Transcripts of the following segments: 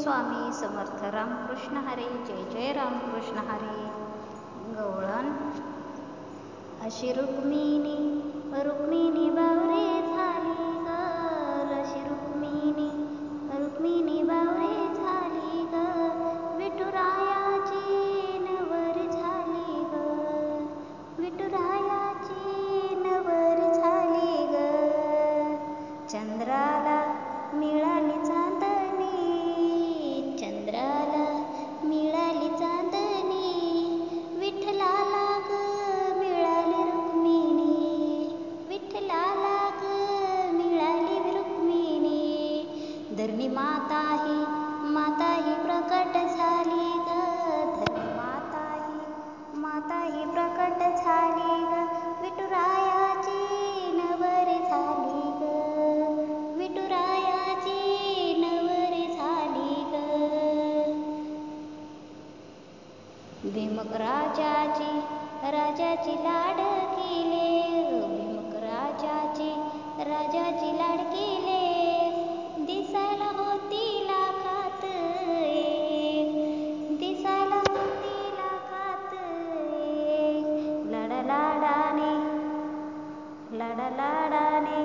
स्वामी समर्थ रामकृष्ण हरी. जय जय रामकृष्ण हरी. गवळण. अशी रुक्मिणी रुक्मिणी बावरे झाली ग. अशी रुक्मिणी रुक्मिणी बावरे झाली ग. विठुरायाची नवर झाली ग. विठुरायाची नवर झाली ग. चंद्राला मिळाली चांदणी. चंद्राला मिळाली चांदणी. विठ्ठलाला ग मिळाली रुक्मिणी. विठ्ठलाला ग मिळाली रुक्मिणी. धरणी माताही प्रकट झाली ग. धरणी माताही प्रकट झाली ग. विठुरायाची नवर झाली ग. विठुरायाची नवर झाली ग. भीमक राजाची लाडकीले. भीमक राजाची लाडकीले. दिसायला होती लाखात एक. दिसायला होती लाखात एक. लाडालाडाने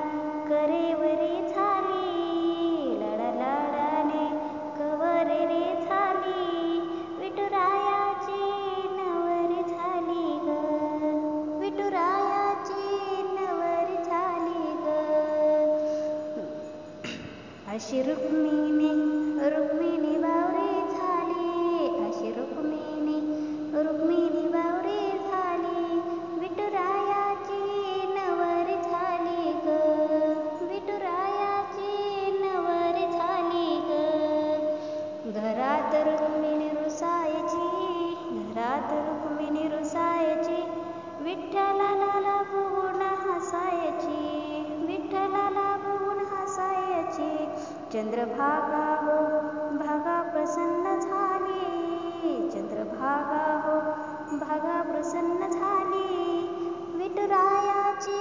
करेवरी झाली. लाडालाडाने कवरे झाली. विठुरायाची नवर झाली ग. विठुरायाची नवर झाली ग. अशी रुक्मिणी बावरी झाली. अशी रुक्मिणी बावरी झाली. विठुरायाची नवर झाली ग. विठुरायाची नवर झाली ग. घरात रुक्मिणी रुसायची. विठ्ठलाला बघून हसायची. विठ्ठलाला बघून हसायची. चंद्रभागा प्रसन्न झाली. चंद्रभागा प्रसन्न झाली. विठुरायाची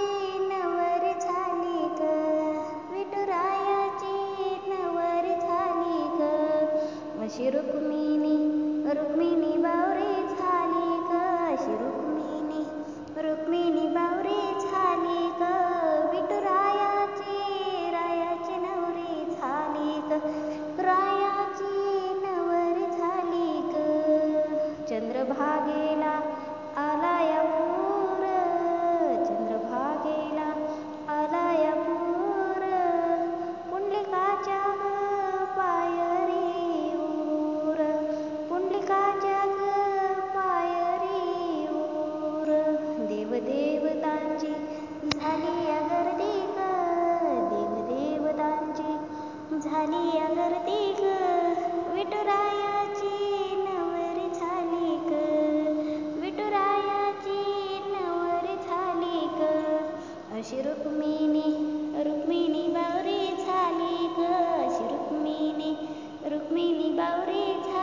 नवर झाली ग. विठुरायाची नवर झाली ग. अशी रुक्मिणी बावरी झाली ग. अशी रुक्मिणी बावरी झाली ग. विठुरायाची नवरी झाली ग. रायाची नवर झाली ग. चंद्रभागेला आलाया पूर. चंद्रभागेला आलाया पूर. पुंडलिकाच्या पायरी ऊर. पुंडलिकाच्या पायरी ऊर. देवदेवतांची झाली या गर्दी ग. देवदेवतांची झाली या गर्दी ग. विठुरायाची नवर झाली ग. विठुरायाची नवर झाली ग. अशी रुक्मिणी बावरी झाली ग. अशी रुक्मिणी बावरी झाली.